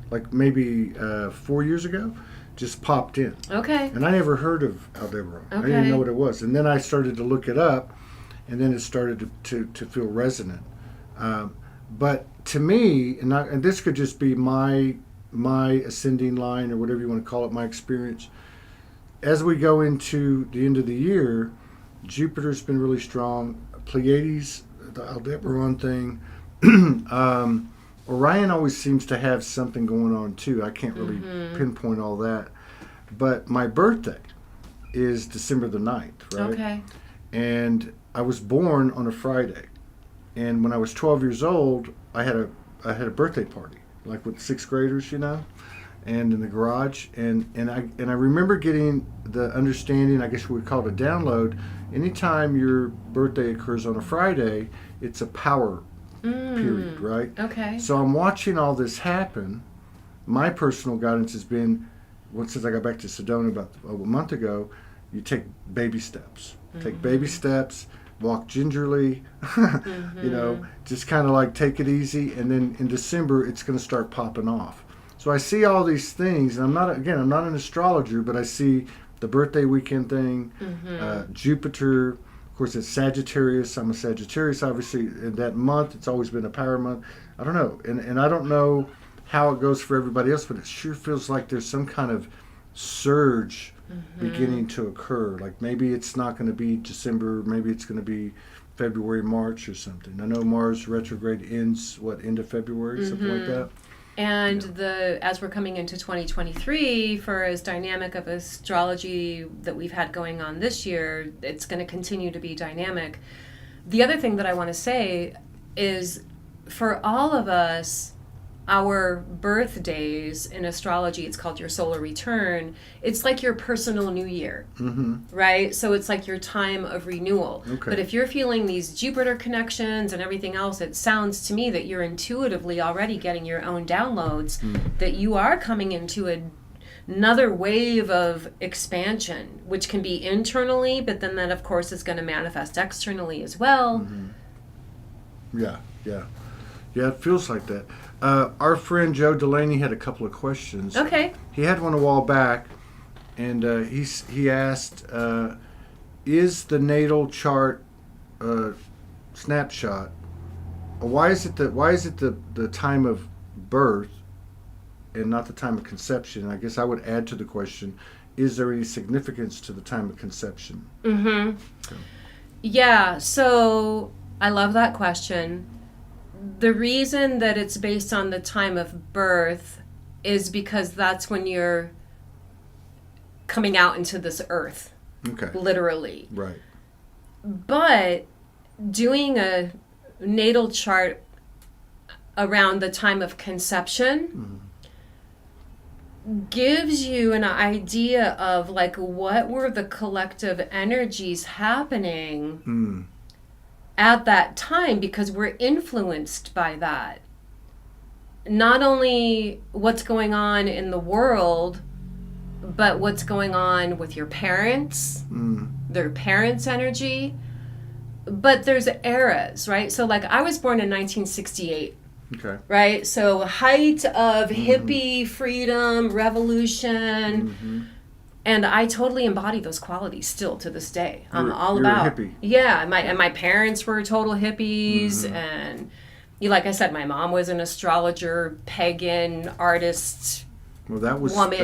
like maybe 4 years ago, just popped in. Okay. And I never heard of Aldebaran. Okay. I didn't know what it was. And then I started to look it up, and then it started to feel resonant. But to me, and this could just be my ascending line, or whatever you want to call it, my experience, as we go into the end of the year, Jupiter's been really strong. Pleiades, the Aldebaran thing. Orion always seems to have something going on too. I can't really pinpoint all that. But my birthday is December the 9th, right? Okay. And I was born on a Friday. And when I was 12 years old, I had a birthday party, like with 6th graders, and in the garage. And I remember getting the understanding, I guess we would call it a download. Anytime your birthday occurs on a Friday, it's a power period, right? Okay. So I'm watching all this happen. My personal guidance has been, since I got back to Sedona about a month ago, you take baby steps. Take baby steps, walk gingerly, just kind of like take it easy, and then in December it's going to start popping off. So I see all these things, and I'm not an astrologer, but I see the birthday weekend thing, Jupiter. Of course, it's Sagittarius. I'm a Sagittarius, obviously. In that month, it's always been a power month. I don't know. And I don't know how it goes for everybody else, but it sure feels like there's some kind of surge beginning to occur. Like maybe it's not going to be December. Maybe it's going to be February, March or something. I know Mars retrograde ends, end of February, something like that. And as we're coming into 2023, for as dynamic of astrology that we've had going on this year, it's going to continue to be dynamic. The other thing that I want to say is, for all of us, our birthdays in astrology, it's called your solar return. It's like your personal new year, right? So it's like your time of renewal. Okay. But if you're feeling these Jupiter connections and everything else, it sounds to me that you're intuitively already getting your own downloads, that you are coming into another wave of expansion, which can be internally, but then that, of course, is going to manifest externally as well. Yeah, it feels like that. Our friend Joe Delaney had a couple of questions. Okay. He had one a while back, and he asked, is the natal chart snapshot, why is it the time of birth and not the time of conception? I guess I would add to the question, is there any significance to the time of conception? Okay. Yeah, so I love that question. The reason that it's based on the time of birth is because that's when you're coming out into this earth. Okay. Literally. Right. But doing a natal chart around the time of conception gives you an idea of like what were the collective energies happening at that time, because we're influenced by that. Not only what's going on in the world, but what's going on with your parents, their parents' energy. But there's eras, right? So like I was born in 1968. Okay. Right? So height of hippie freedom, revolution. And I totally embody those qualities still to this day. I'm all you're about a hippie. Yeah, my parents were total hippies, and like I said, my mom was an astrologer, pagan artist. Well, that was woman.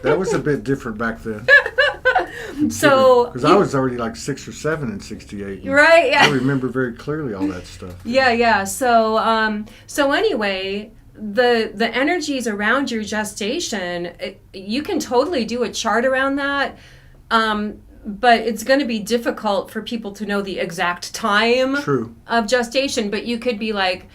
that was a bit different back then. So because I was already like 6 or 7 in '68. Right? Yeah. I remember very clearly all that stuff. Yeah. So anyway, the energies around your gestation, you can totally do a chart around that. But it's going to be difficult for people to know the exact time of gestation. But you could be like,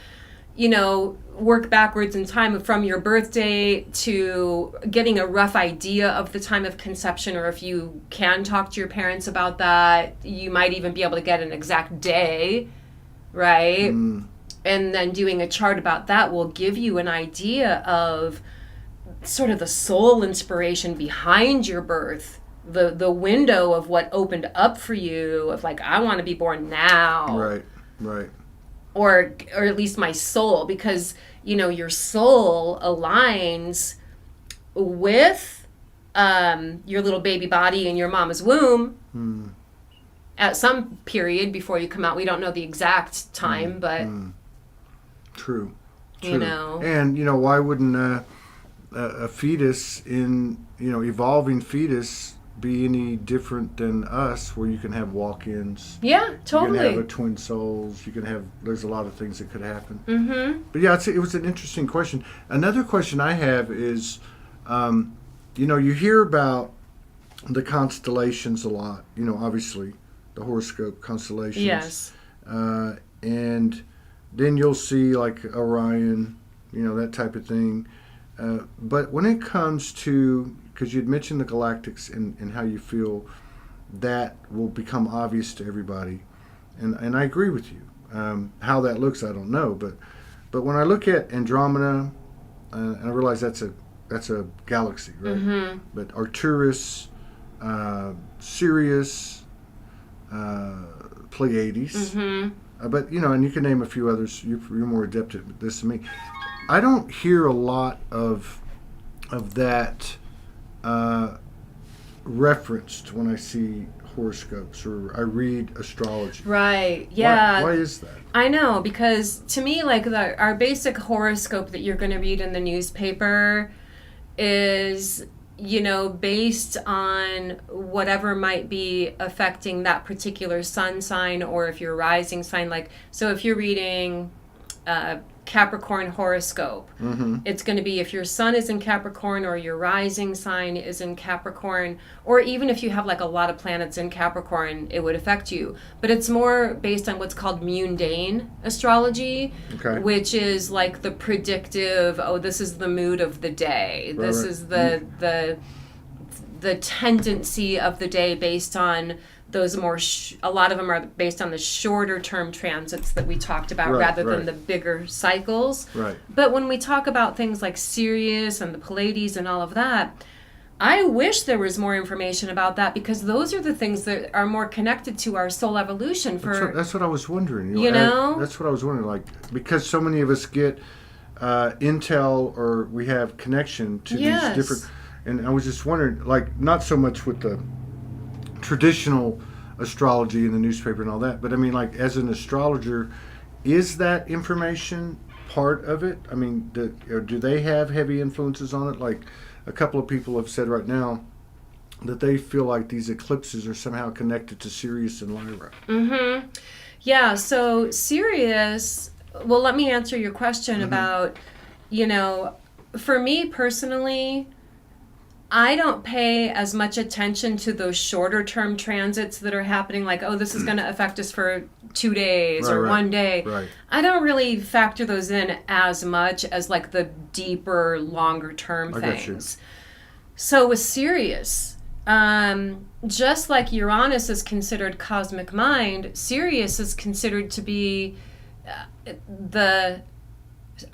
work backwards in time from your birthday to getting a rough idea of the time of conception, or if you can talk to your parents about that, you might even be able to get an exact day, right? And then doing a chart about that will give you an idea of sort of the soul inspiration behind your birth, the window of what opened up for you, of like, I want to be born now. Right. Or at least my soul, because your soul aligns with your little baby body in your mama's womb at some period before you come out. We don't know the exact time, but True. And why wouldn't a fetus evolving fetus be any different than us, where you can have walk-ins? Yeah, totally. You can have twin souls. There's a lot of things that could happen. But yeah, it was an interesting question. Another question I have is, you hear about the constellations a lot. Obviously, the horoscope constellations. Yes. And then you'll see like Orion, that type of thing. But when it comes to, because you'd mentioned the galactics and how you feel that will become obvious to everybody, and I agree with you. How that looks, I don't know, but when I look at Andromeda, and I realize that's a galaxy, right? But Arcturus, Sirius, Pleiades, but and you can name a few others. You're more adept at this than me. I don't hear a lot of that referenced when I see horoscopes or I read astrology. Right. Yeah. Why is that? I know, because to me, like our basic horoscope that you're going to read in the newspaper is, based on whatever might be affecting that particular sun sign, or if you're rising sign. Like, so if you're reading Capricorn horoscope, it's going to be if your sun is in Capricorn or your rising sign is in Capricorn, or even if you have like a lot of planets in Capricorn, it would affect you. But it's more based on what's called mundane astrology, which is like the predictive, this is the mood of the day, this is the tendency of the day, based on those a lot of them are based on the shorter term transits that we talked about, rather than the bigger cycles. Right. But when we talk about things like Sirius and the Pleiades and all of that, I wish there was more information about that, because those are the things that are more connected to our soul evolution. That's what I was wondering. That's what I was wondering. Like, because so many of us get intel, or we have connection to these different. And I was just wondering, like, not so much with the traditional astrology in the newspaper and all that, but I mean, like, as an astrologer, is that information part of it? I mean, do they have heavy influences on it? Like, a couple of people have said right now that they feel like these eclipses are somehow connected to Sirius and Lyra. Yeah, so Sirius, well, let me answer your question about, for me personally, I don't pay as much attention to those shorter term transits that are happening, like, this is going to affect us for 2 days or 1 day. Right. I don't really factor those in as much as like the deeper, longer term things. So with Sirius, just like Uranus is considered cosmic mind, Sirius is considered to be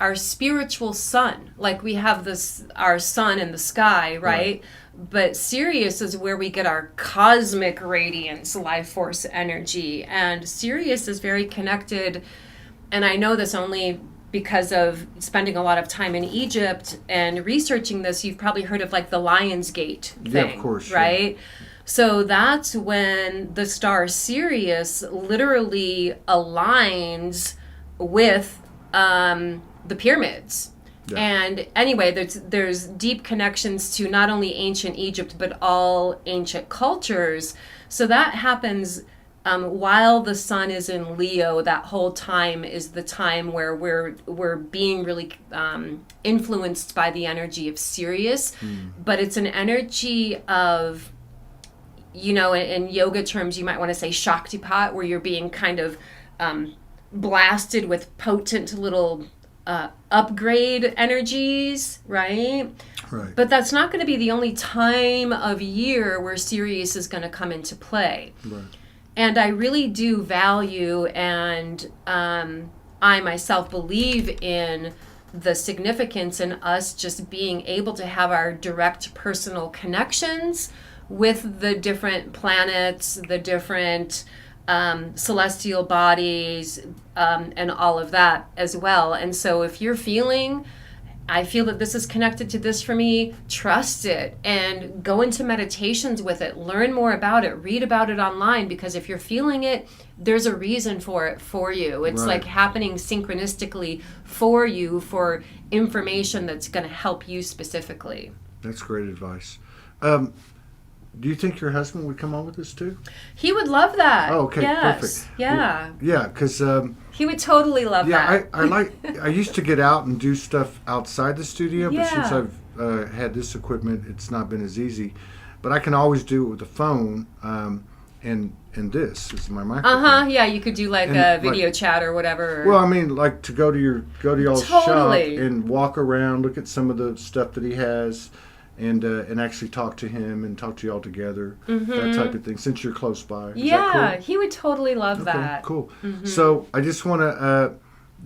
our spiritual sun. Like we have this, our sun in the sky, right? But Sirius is where we get our cosmic radiance, life force energy. And Sirius is very connected. And I know this only because of spending a lot of time in Egypt and researching this. You've probably heard of like the Lion's Gate thing, yeah, of course, right? Yeah. So that's when the star Sirius literally aligns with the pyramids. Yeah. And anyway, there's deep connections to not only ancient Egypt, but all ancient cultures. So that happens while the sun is in Leo. That whole time is the time where we're being really influenced by the energy of Sirius. But it's an energy of, you know, in yoga terms, you might want to say Shaktipat, where you're being kind of blasted with potent little upgrade energies, right? Right. But that's not going to be the only time of year where Sirius is going to come into play. Right. And I really do value, and I myself believe in the significance in us just being able to have our direct personal connections with the different planets, the different celestial bodies, and all of that as well. And so if you're feeling, I feel that this is connected to this for me, trust it and go into meditations with it. Learn more about it. Read about it online, because if you're feeling it, there's a reason for it for you. It's like happening synchronistically for you, for information that's going to help you specifically. That's great advice. Do you think your husband would come on with us too? He would love that. Oh, okay, yes. Perfect. Yeah. Well, yeah, because he would totally love that. I used to get out and do stuff outside the studio, but since I've had this equipment, it's not been as easy. But I can always do it with the phone, and this is my microphone. Yeah, you could do like a video chat or whatever. Well, I mean, like to go to y'all's shop and walk around, look at some of the stuff that he has. And actually talk to him and talk to y'all together, that type of thing, since you're close by. Is that cool? He would totally love that. Cool. So I just want to,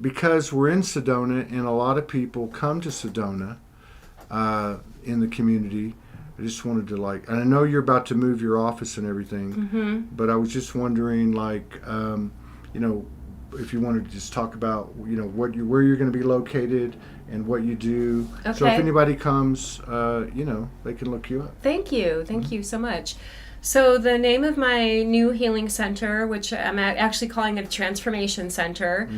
because we're in Sedona and a lot of people come to Sedona in the community, I just wanted to and I know you're about to move your office and everything, but I was just wondering, you know, if you wanted to just talk about, you know, where you're going to be located and what you do. Okay. So if anybody comes, you know, they can look you up. Thank you. Thank you so much. So the name of my new healing center, which I'm actually calling it a transformation center,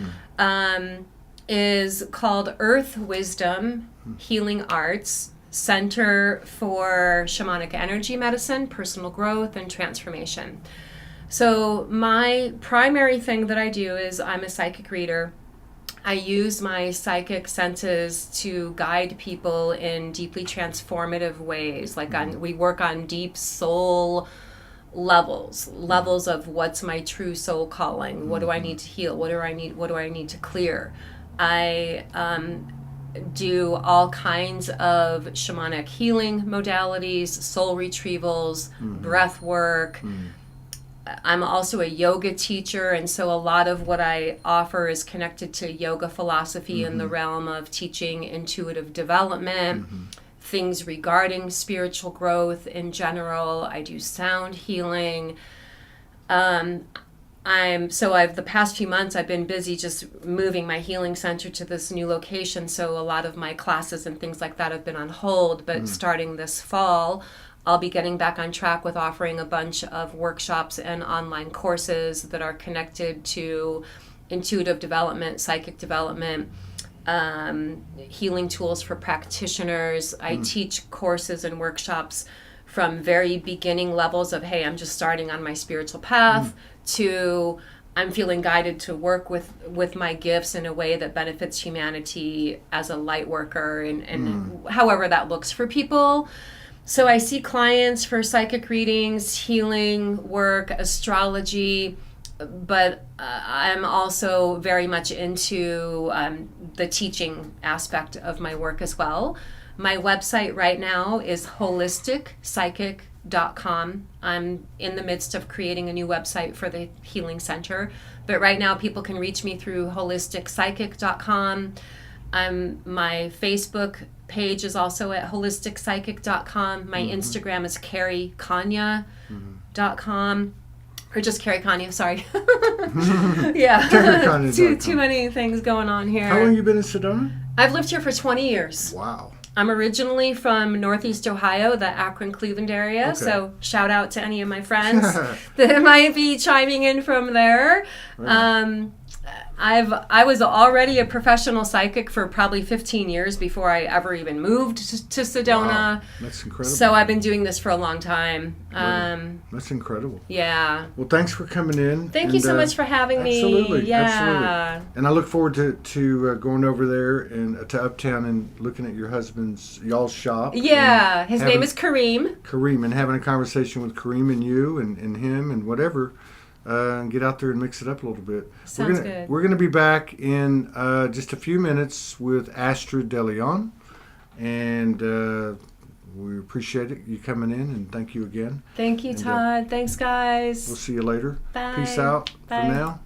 is called Earth Wisdom Healing Arts Center for Shamanic Energy Medicine, Personal Growth, and Transformation. So my primary thing that I do is I'm a psychic reader. I use my psychic senses to guide people in deeply transformative ways. We work on deep soul levels of what's my true soul calling. What do I need to heal? What do I need to clear? I do all kinds of shamanic healing modalities, soul retrievals, breath work. I'm also a yoga teacher, and so a lot of what I offer is connected to yoga philosophy in the realm of teaching intuitive development, things regarding spiritual growth in general. I do sound healing. The past few months I've been busy just moving my healing center to this new location, so a lot of my classes and things like that have been on hold, but starting this fall, I'll be getting back on track with offering a bunch of workshops and online courses that are connected to intuitive development, psychic development, healing tools for practitioners. I teach courses and workshops from very beginning levels of, hey, I'm just starting on my spiritual path, to I'm feeling guided to work with my gifts in a way that benefits humanity as a light worker, and however that looks for people. So I see clients for psychic readings, healing work, astrology, but I'm also very much into the teaching aspect of my work as well. My website right now is holistickpsychic.com. I'm in the midst of creating a new website for the Healing Center, but right now people can reach me through holistickpsychic.com. My Facebook page is also at holisticpsychic.com. My Instagram is carriekonyha.com. Or just Carrie Konyha, sorry. Yeah. too many things going on here. How long have you been in Sedona? I've lived here for 20 years. Wow. I'm originally from Northeast Ohio, the Akron-Cleveland area, so shout out to any of my friends that might be chiming in from there. Right. I was already a professional psychic for probably 15 years before I ever even moved to Sedona. Wow. That's incredible. So I've been doing this for a long time. That's incredible. Yeah. Well, thanks for coming in. Thank you so much for having me. Absolutely. Yeah. Absolutely. And I look forward to going over there and to Uptown and looking at your husband's, y'all's shop. Yeah. His name is Kareem. Kareem, and having a conversation with Kareem and you and him and whatever. And get out there and mix it up a little bit. Sounds good. We're going to be back in just a few minutes with Astra De Leon. And we appreciate it, you coming in, and thank you again. Thank you, Todd. Thanks, guys. We'll see you later. Bye. Peace out Bye. for now.